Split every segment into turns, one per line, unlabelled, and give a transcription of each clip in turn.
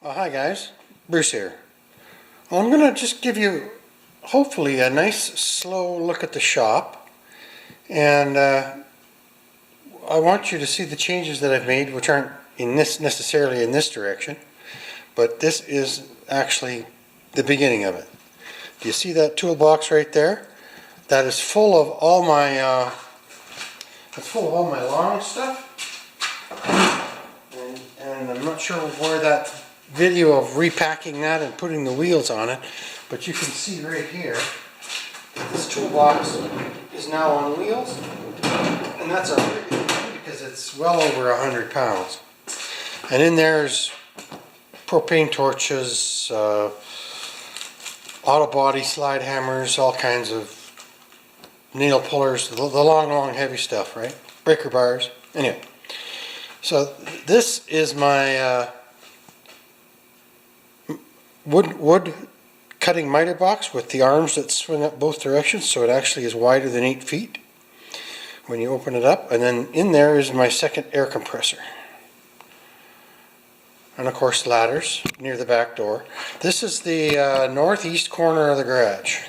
Hi guys, Bruce here. Well, I'm going to just give you hopefully a nice slow look at the shop, and I want you to see the changes that I've made, which aren't necessarily in this direction, but this is actually the beginning of it. Do you see that toolbox right there? That is full of all my lawn stuff, and I'm not sure where that video of repacking that and putting the wheels on it, but you can see right here that this toolbox is now on wheels, and that's a really good thing because it's well over 100 pounds. And in there's propane torches, auto body slide hammers, all kinds of nail pullers, the long heavy stuff, right? Breaker bars. Anyway, so this is my wood cutting miter box with the arms that swing up both directions, so it actually is wider than 8 feet when you open it up. And then in there is my second air compressor, and of course ladders near the back door. This is the northeast corner of the garage,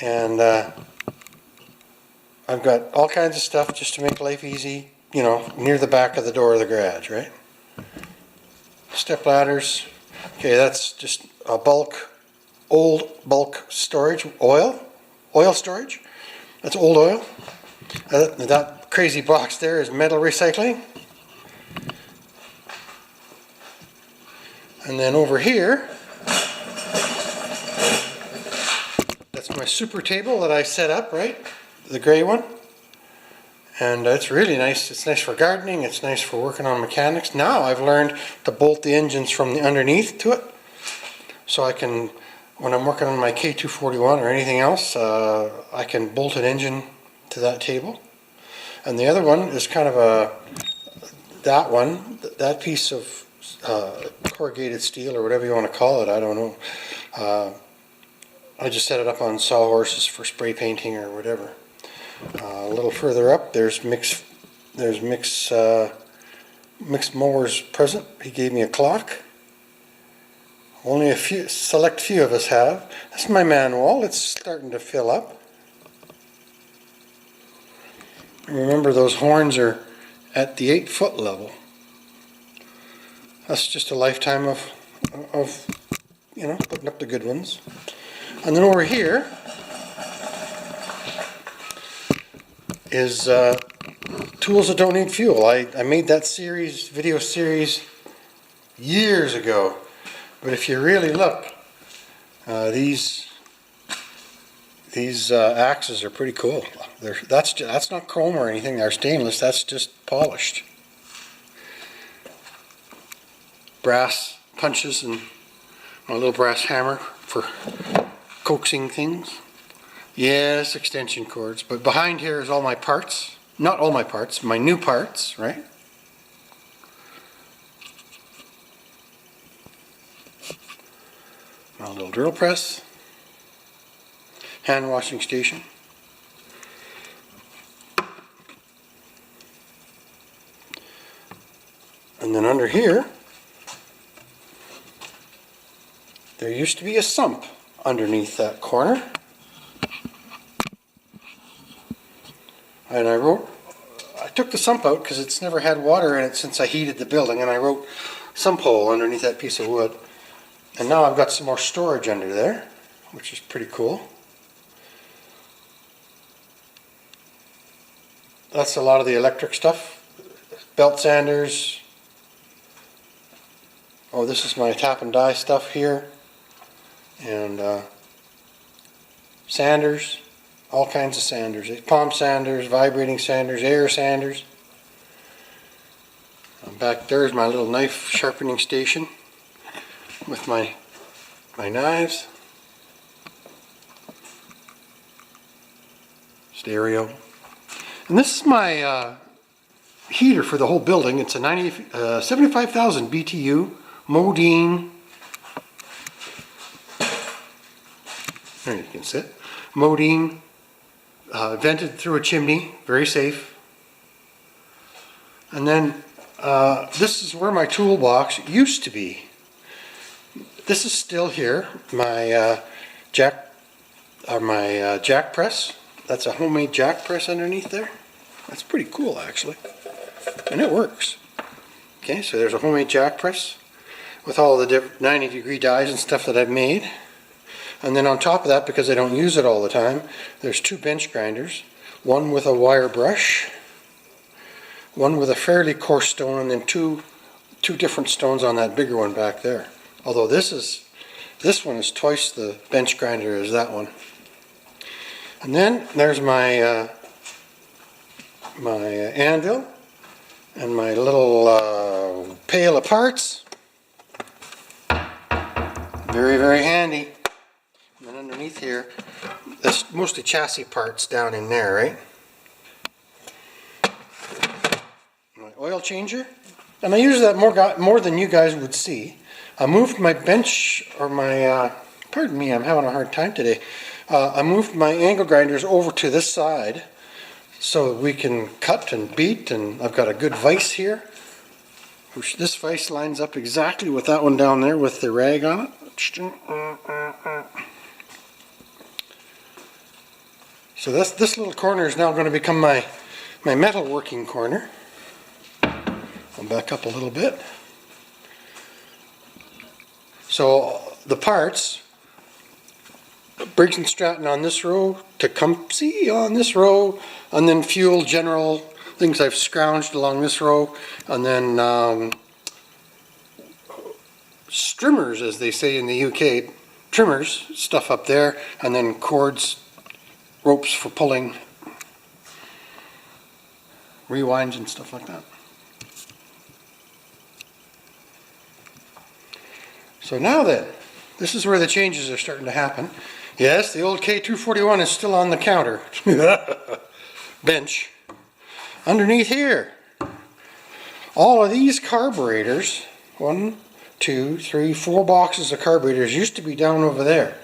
and I've got all kinds of stuff just to make life easy, you know, near the back of the door of the garage, right? Step ladders. Okay, that's just a old bulk storage, oil storage. That's old oil. That crazy box there is metal recycling. And then over here, that's my super table that I set up, right? The gray one. And it's really nice. It's nice for gardening. It's nice for working on mechanics. Now I've learned to bolt the engines from the underneath to it, so I can, when I'm working on my K241 or anything else, I can bolt an engine to that table. And the other one is kind of that piece of corrugated steel, or whatever you want to call it. I don't know. I just set it up on sawhorses for spray painting or whatever. A little further up, there's Mick's mowers present. He gave me a clock. Only a select few of us have. That's my manual. It's starting to fill up. Remember, those horns are at the 8-foot level. That's just a lifetime of you know, putting up the good ones. And then over here is tools that don't need fuel. I made that video series years ago, but if you really look, these axes are pretty cool. That's not chrome or anything. They're stainless. That's just polished. Brass punches and my little brass hammer for coaxing things. Yes, extension cords. But behind here is all my parts. Not all my parts, my new parts, right? My little drill press. Hand washing station. And then under here, there used to be a sump underneath that corner. And I took the sump out because it's never had water in it since I heated the building, and I wrote sump hole underneath that piece of wood. And now I've got some more storage under there, which is pretty cool. That's a lot of the electric stuff. Belt sanders. Oh, this is my tap and die stuff here. And sanders. All kinds of sanders. Palm sanders, vibrating sanders, air sanders. And back there is my little knife sharpening station with my knives. Stereo. And this is my heater for the whole building. It's a 75,000 BTU Modine. There you can sit. Modine. Vented through a chimney, very safe. And then this is where my toolbox used to be. this is still here, my jack press. That's a homemade jack press underneath there. That's pretty cool actually, and it works. Okay, so there's a homemade jack press with all the different 90-degree dies and stuff that I've made. And then on top of that, because I don't use it all the time, there's 2 bench grinders. One with a wire brush, one with a fairly coarse stone, and then two different stones on that bigger one back there. Although this one is twice the bench grinder as that one. And then there's my my anvil and my little pail of parts. Very, very handy. And then underneath here, that's mostly chassis parts down in there, right? My oil changer. And I use that more than you guys would see. I moved my bench, or my, pardon me, I'm having a hard time today. I moved my angle grinders over to this side so we can cut and beat, and I've got a good vise here. Which this vise lines up exactly with that one down there with the rag on it. So this little corner is now going to become my metal working corner. I'll back up a little bit. So the parts, Briggs & Stratton on this row, Tecumseh on this row, and then fuel general things I've scrounged along this row, and then strimmers, as they say in the UK, trimmers, stuff up there, and then cords, ropes for pulling, rewinds and stuff like that. So now then, this is where the changes are starting to happen. Yes, the old K241 is still on the counter. Bench. Underneath here, all of these carburetors, 1, 2, 3, 4 boxes of carburetors used to be down over there.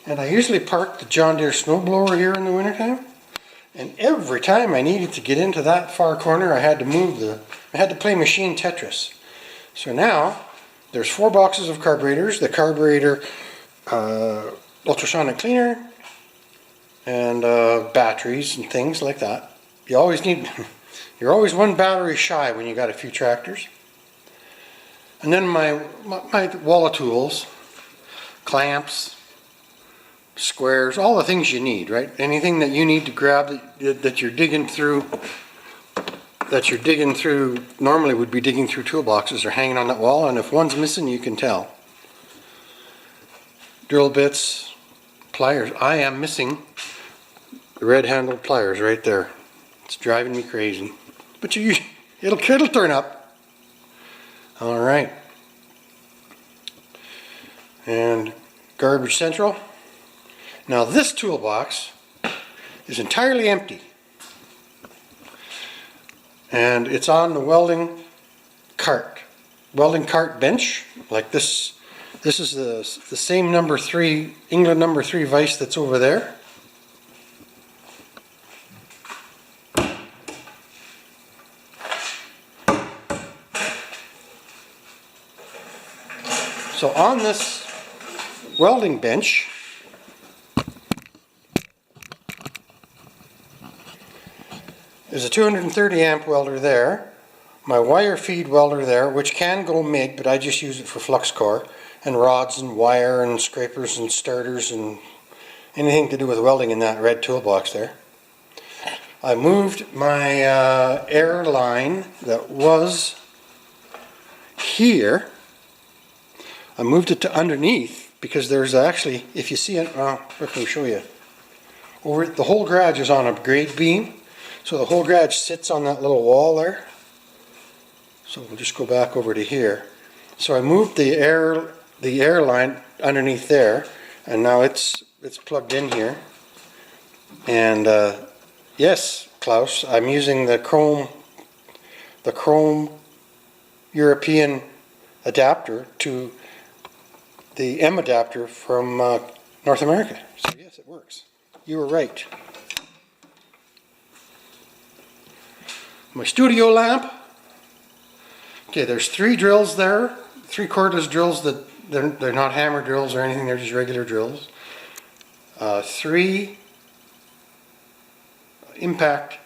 And I usually park the John Deere snowblower here in the wintertime. And every time I needed to get into that far corner, I had to play machine Tetris. So now, there's 4 boxes of carburetors, the carburetor ultrasonic cleaner, and batteries and things like that. You always need, you're always one battery shy when you got a few tractors. And then my wall of tools, clamps, squares, all the things you need, right? Anything that you need to grab that you're digging through, normally would be digging through toolboxes or hanging on that wall, and if one's missing, you can tell. Drill bits, pliers. I am missing the red-handled pliers right there. It's driving me crazy. But it'll turn up. All right. And garbage central. Now this toolbox is entirely empty. And it's on the welding cart bench, like this. This is the same number 3, England number 3 vise that's over there. So on this welding bench, there's a 230 amp welder there, my wire feed welder there, which can go MIG, but I just use it for flux core, and rods and wire and scrapers and starters and anything to do with welding in that red toolbox there. I moved my air line that was here. I moved it to underneath because there's actually, if you see it, let me show you. Over the whole garage is on a grade beam. So the whole garage sits on that little wall there. So we'll just go back over to here. So I moved the air line underneath there, and now it's plugged in here. And yes, Klaus, I'm using the chrome European adapter to the M adapter from North America. So yes, it works. You were right. My studio lamp. Okay, there's 3 drills there, 3 cordless drills that they're not hammer drills or anything, they're just regular drills. 3 impacts.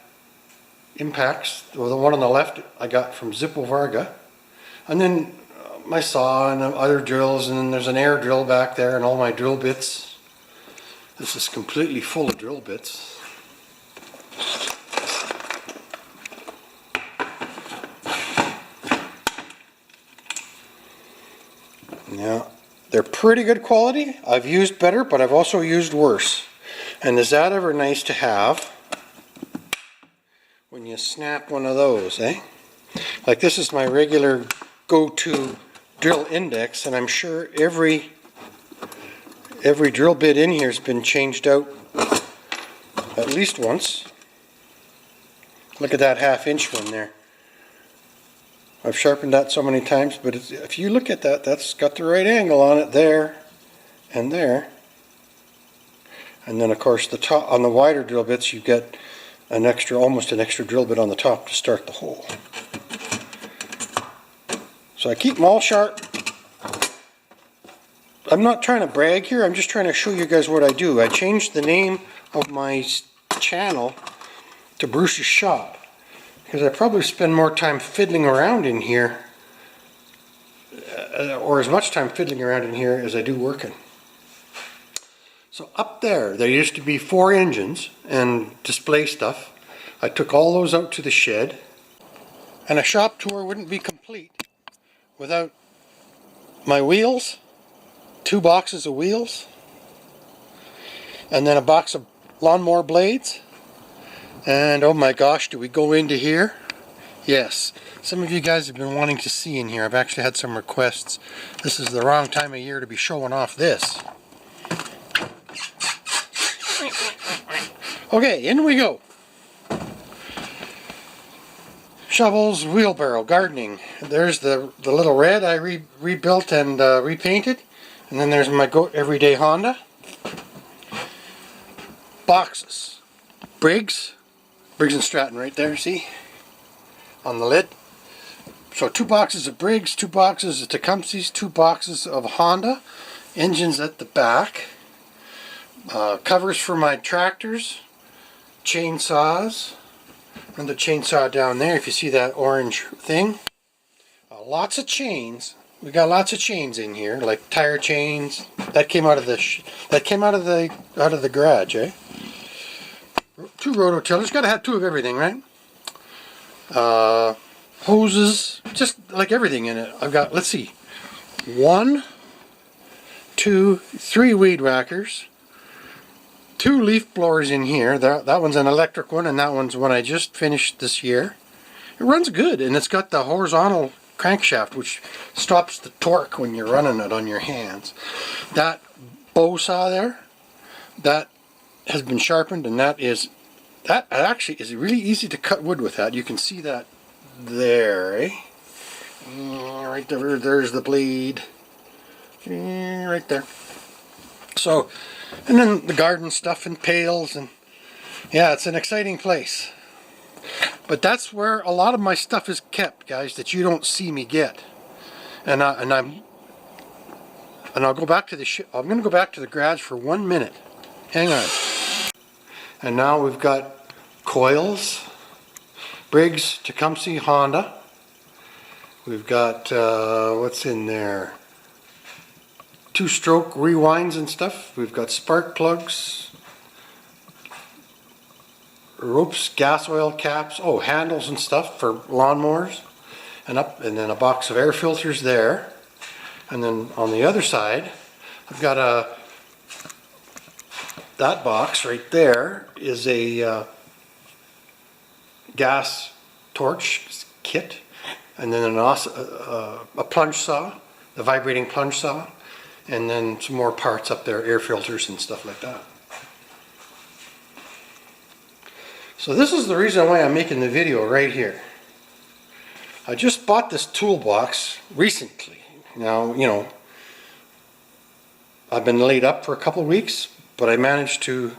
Well, the one on the left I got from Zippo Varga. And then my saw and other drills, and then there's an air drill back there and all my drill bits. This is completely full of drill bits. Yeah, they're pretty good quality. I've used better, but I've also used worse. And is that ever nice to have when you snap one of those, eh? Like this is my regular go-to drill index, and I'm sure every drill bit in here has been changed out at least once. Look at that 1/2 inch one there. I've sharpened that so many times, but if you look at that, that's got the right angle on it there and there. And then of course the top, on the wider drill bits, you get an extra, almost an extra drill bit on the top to start the hole. So I keep them all sharp. I'm not trying to brag here, I'm just trying to show you guys what I do. I changed the name of my channel to Bruce's Shop, because I probably spend more time fiddling around in here, or as much time fiddling around in here as I do working. So up there used to be 4 engines and display stuff. I took all those out to the shed, and a shop tour wouldn't be complete without my wheels, 2 boxes of wheels, and then a box of lawnmower blades. And oh my gosh, do we go into here? Yes, some of you guys have been wanting to see in here. I've actually had some requests. This is the wrong time of year to be showing off this. Okay, in we go. Shovels, wheelbarrow, gardening. There's the little red I rebuilt and repainted. And then there's my everyday Honda. Boxes. Briggs and Stratton right there, see? On the lid. So 2 boxes of Briggs, 2 boxes of Tecumseh's, 2 boxes of Honda. Engines at the back. Covers for my tractors. Chainsaws. And the chainsaw down there, if you see that orange thing. Lots of chains. We got lots of chains in here, like tire chains. That came out of the garage, eh? 2 rototillers. Gotta have 2 of everything, right? Hoses, just like everything in it. I've got, let's see, 1, 2, 3 weed whackers, 2 leaf blowers in here. That one's an electric one, and that one's one I just finished this year. It runs good, and it's got the horizontal crankshaft, which stops the torque when you're running it on your hands. That bow saw there, that has been sharpened, and that actually is really easy to cut wood with that. You can see that there, eh? Right there, there's the blade. Right there. So, and then the garden stuff and pails, and yeah, it's an exciting place. But that's where a lot of my stuff is kept, guys, that you don't see me get. And I'll go back to I'm going to go back to the garage for 1 minute. Hang on. And now we've got coils, Briggs, Tecumseh, Honda. We've got what's in there? 2-stroke rewinds and stuff. We've got spark plugs, ropes, gas oil caps, handles and stuff for lawnmowers, and then a box of air filters there. And then on the other side, I've got that box right there is a gas torch kit, and then a plunge saw, the vibrating plunge saw, and then some more parts up there, air filters and stuff like that. So this is the reason why I'm making the video right here. I just bought this toolbox recently. Now, you know, I've been laid up for a couple weeks, but I managed to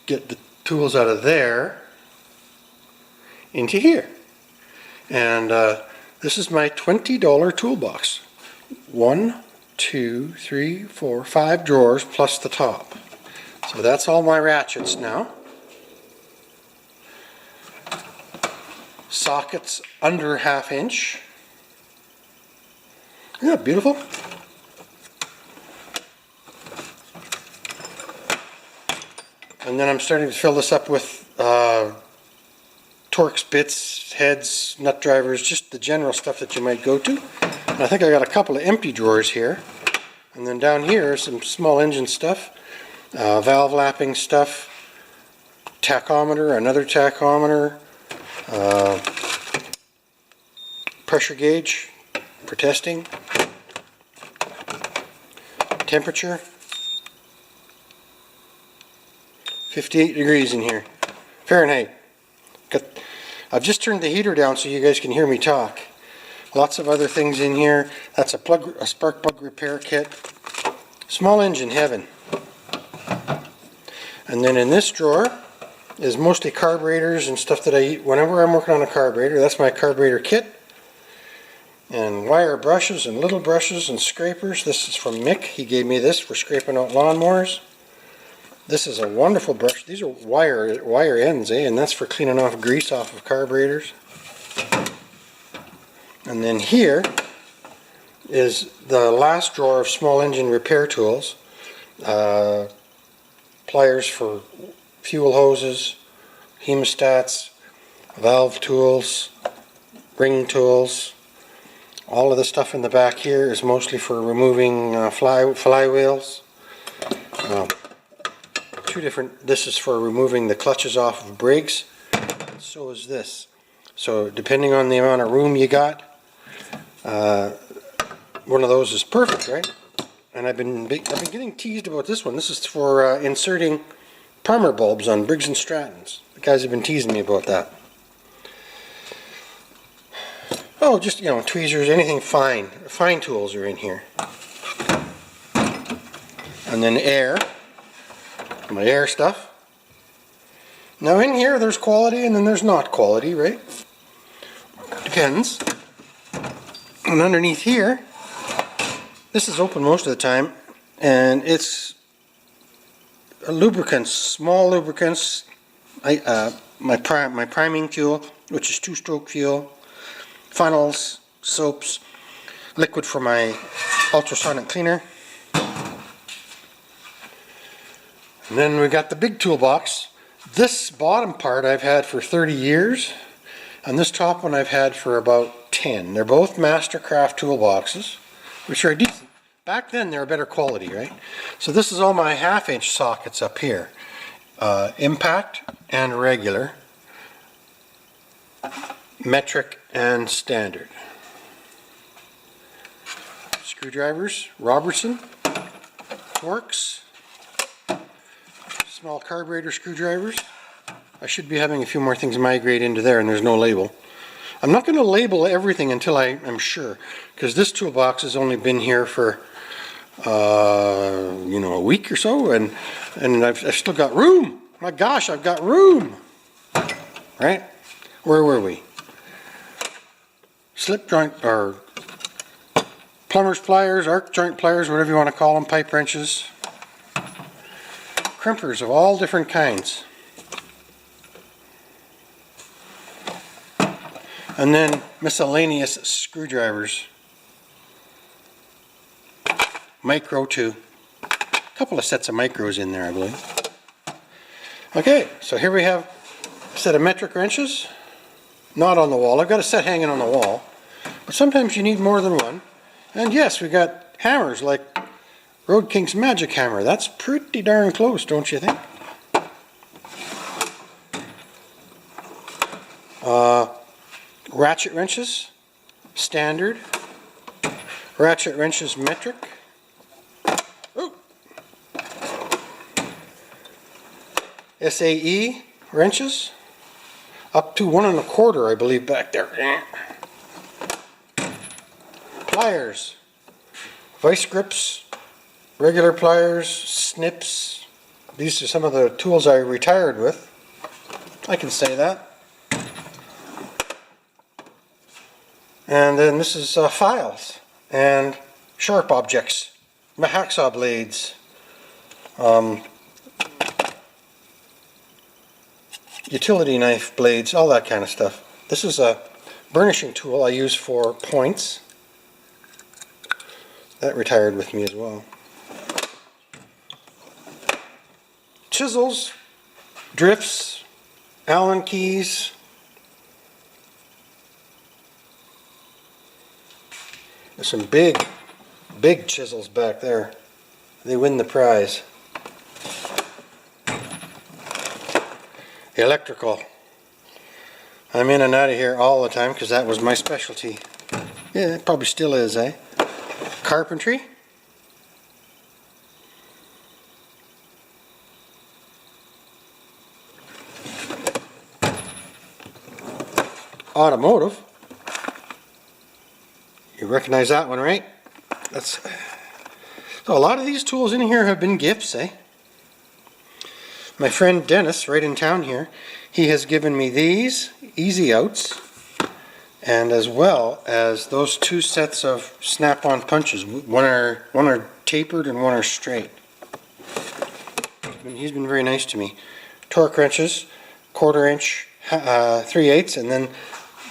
get the tools out of there into here. And this is my $20 toolbox. 1, 2, 3, 4, 5 drawers plus the top. So that's all my ratchets now. Sockets under 1/2 inch. Isn't that beautiful? And then I'm starting to fill this up with Torx bits, heads, nut drivers, just the general stuff that you might go to. And I think I got a couple of empty drawers here. And then down here some small engine stuff, valve lapping stuff, tachometer, another tachometer, pressure gauge for testing, temperature, 58 degrees in here, Fahrenheit. I've just turned the heater down so you guys can hear me talk. Lots of other things in here. That's a spark plug repair kit. Small engine heaven. And then in this drawer is mostly carburetors and stuff that I eat whenever I'm working on a carburetor. That's my carburetor kit. And wire brushes and little brushes and scrapers. This is from Mick. He gave me this for scraping out lawnmowers. This is a wonderful brush. These are wire ends, and that's for cleaning off grease off of carburetors. And then here is the last drawer of small engine repair tools. Pliers for fuel hoses, hemostats, valve tools, ring tools. All of the stuff in the back here is mostly for removing flywheels. This is for removing the clutches off of brakes. So is this. So depending on the amount of room you got, one of those is perfect, right? And I've been getting teased about this one. This is for inserting primer bulbs on Briggs and Strattons. The guys have been teasing me about that. Oh, just, you know, tweezers, anything fine. Fine tools are in here. And then air. My air stuff. Now in here there's quality and then there's not quality, right? Depends. And underneath here, this is open most of the time, and it's lubricants, small lubricants. My priming fuel, which is 2-stroke fuel, funnels, soaps, liquid for my ultrasonic cleaner. And then we got the big toolbox. This bottom part I've had for 30 years, and this top one I've had for about 10. They're both Mastercraft toolboxes, which are decent. Back then they were better quality, right? So this is all my 1/2 inch sockets up here. Impact and regular, metric and standard. Screwdrivers, Robertson, Torx, small carburetor screwdrivers. I should be having a few more things migrate into there, and there's no label. I'm not going to label everything until I am sure, because this toolbox has only been here for you know, a week or so, and I've still got room. My gosh, I've got room. Right? Where were we? Slip joint, or plumber's pliers, arc joint pliers, whatever you want to call them, pipe wrenches, crimpers of all different kinds. And then miscellaneous screwdrivers. Micro too. A couple of sets of micros in there, I believe. Okay, so here we have a set of metric wrenches. Not on the wall. I've got a set hanging on the wall. But sometimes you need more than one. And yes, we got hammers like Road King's Magic Hammer. That's pretty darn close, don't you think? Ratchet wrenches, standard. Ratchet wrenches, metric. Ooh. SAE wrenches, up to 1 1/4, I believe, back there. Pliers, vice grips, regular pliers, snips. These are some of the tools I retired with. I can say that. And then this is files and sharp objects, my hacksaw blades, utility knife blades, all that kind of stuff. This is a burnishing tool I use for points. That retired with me as well. Chisels, drifts, Allen keys. There's some big chisels back there. They win the prize. Electrical. I'm in and out of here all the time because that was my specialty. Yeah, it probably still is, eh? Carpentry. Automotive. You recognize that one, right? So a lot of these tools in here have been gifts, eh? My friend Dennis, right in town here, he has given me these easy outs, and as well as those two sets of snap-on punches. One are tapered and one are straight. He's been very nice to me. Torque wrenches, 1/4 inch, 3/8, and then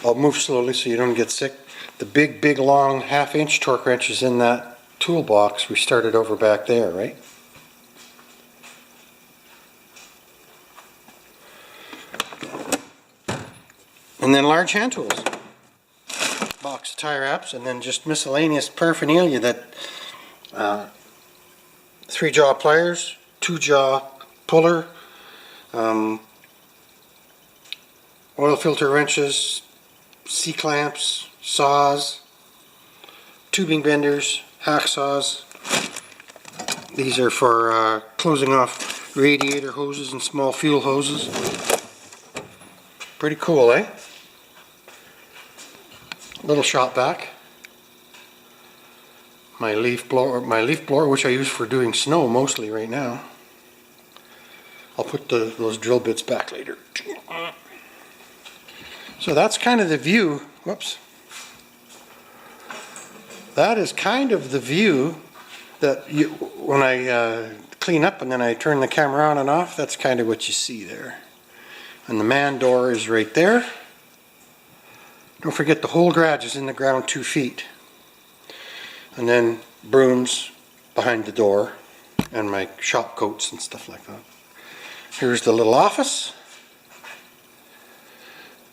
I'll move slowly so you don't get sick. The big long 1/2 inch torque wrench is in that toolbox we started over back there, right? And then large hand tools, box of tie wraps, and then just miscellaneous paraphernalia that 3-jaw pliers, 2-jaw puller, oil filter wrenches, C-clamps, saws, tubing benders, hacksaws. These are for closing off radiator hoses and small fuel hoses. Pretty cool, eh? Little shop vac. My leaf blower, which I use for doing snow mostly right now. I'll put those drill bits back later. So that's kind of the view. Whoops. That is kind of the view that when I clean up and then I turn the camera on and off, that's kind of what you see there. And the man door is right there. Don't forget the whole garage is in the ground 2 feet. And then brooms behind the door and my shop coats and stuff like that. Here's the little office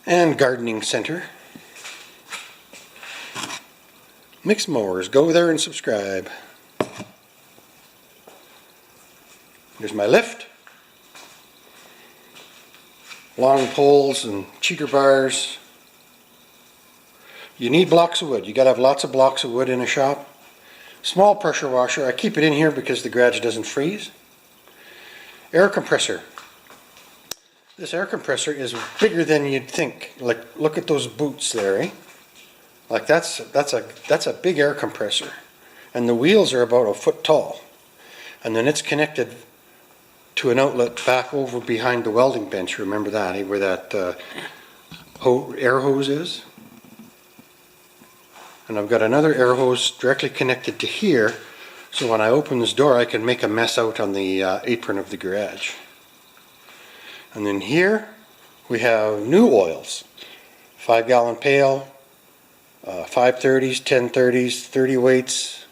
and gardening center. Mix mowers, go there and subscribe. Here's my lift. Long poles and cheater bars. You need blocks of wood. You gotta have lots of blocks of wood in a shop. Small pressure washer. I keep it in here because the garage doesn't freeze. Air compressor. This air compressor is bigger than you'd think. Like, look at those boots there, eh? Like that's a big air compressor, and the wheels are about 1 foot tall, and then it's connected to an outlet back over behind the welding bench. Remember that, eh? Where that air hose is. And I've got another air hose directly connected to here, so when I open this door I can make a mess out on the apron of the garage. And then here we have new oils. 5-gallon pail, 530s, 1030s, 30 weights.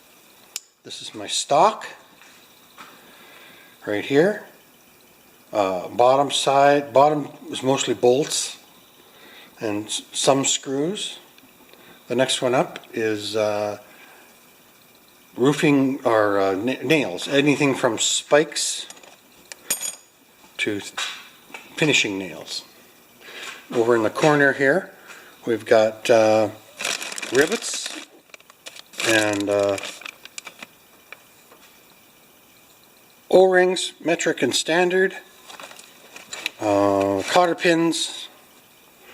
This is my stock right here. Bottom is mostly bolts and some screws. The next one up is roofing or nails, anything from spikes to finishing nails. Over in the corner here we've got rivets and O-rings, metric and standard, cotter pins.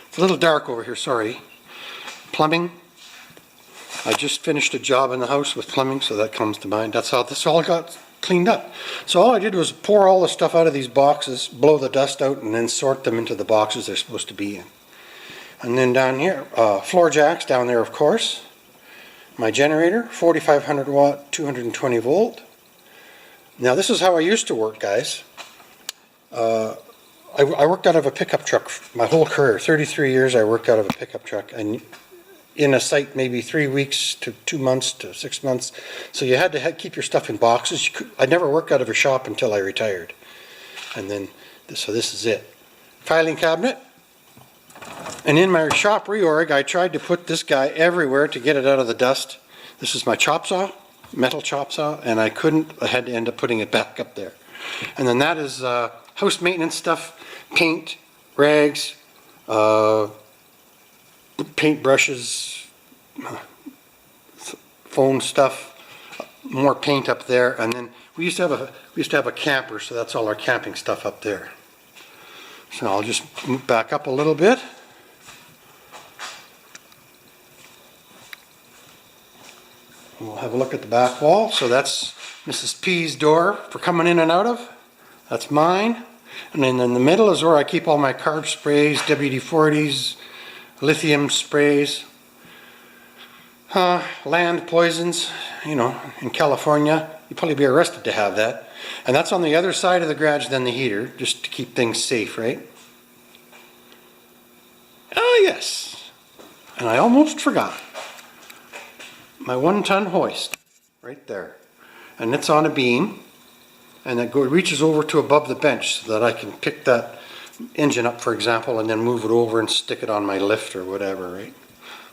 It's a little dark over here, sorry. Plumbing. I just finished a job in the house with plumbing, so that comes to mind. That's how this all got cleaned up. So all I did was pour all the stuff out of these boxes, blow the dust out, and then sort them into the boxes they're supposed to be in. And then down here, floor jacks down there, of course. my generator, 4500 watt, 220 volt. Now this is how I used to work, guys. I worked out of a pickup truck my whole career. 33 years I worked out of a pickup truck, and in a site maybe 3 weeks to 2 months to 6 months. So you had to keep your stuff in boxes. I never worked out of a shop until I retired. And then, so this is it. Filing cabinet. And in my shop reorg, I tried to put this guy everywhere to get it out of the dust. This is my chop saw, metal chop saw, and I couldn't. I had to end up putting it back up there. And then that is house maintenance stuff, paint, rags, paint brushes, foam stuff, more paint up there, and then we used to have a camper, so that's all our camping stuff up there. So I'll just move back up a little bit. We'll have a look at the back wall. So that's Mrs. P's door for coming in and out of. That's mine. And then in the middle is where I keep all my carb sprays, WD-40s, lithium sprays, land poisons. You know, in California, you'd probably be arrested to have that. And that's on the other side of the garage than the heater, just to keep things safe, right? Oh yes. And I almost forgot. My 1-ton hoist, right there. And it's on a beam, and it reaches over to above the bench so that I can pick that engine up, for example, and then move it over and stick it on my lift or whatever, right?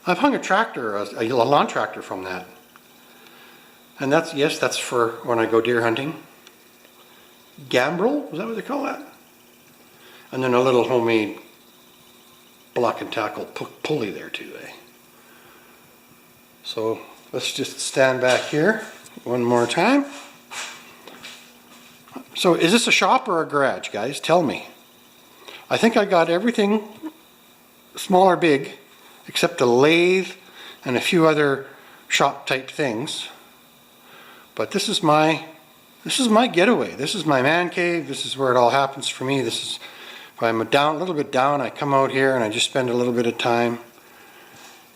I've hung a tractor, a lawn tractor from that. And that's, yes, that's for when I go deer hunting. Gambrel, is that what they call that? And then a little homemade block and tackle pulley there too, eh? So let's just stand back here one more time. So is this a shop or a garage, guys? Tell me. I think I got everything small or big except the lathe and a few other shop type things. But this is my getaway. This is my man cave. This is where it all happens for me. This is, if I'm down, a little bit down, I come out here and I just spend a little bit of time.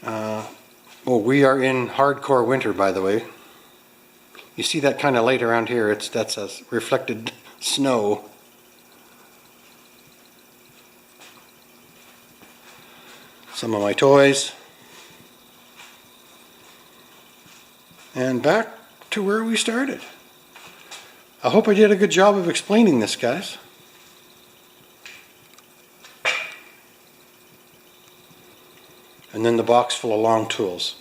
Well, we are in hardcore winter, by the way. You see that kind of light around here, that's a reflected snow. Some of my toys. And back to where we started. I hope I did a good job of explaining this, guys. And then the box full of long tools.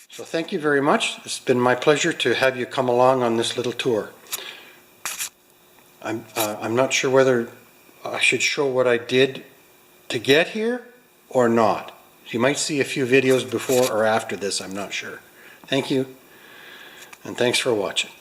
So thank you very much. It's been my pleasure to have you come along on this little tour. I'm not sure whether I should show what I did to get here or not. You might see a few videos before or after this, I'm not sure. Thank you, and thanks for watching.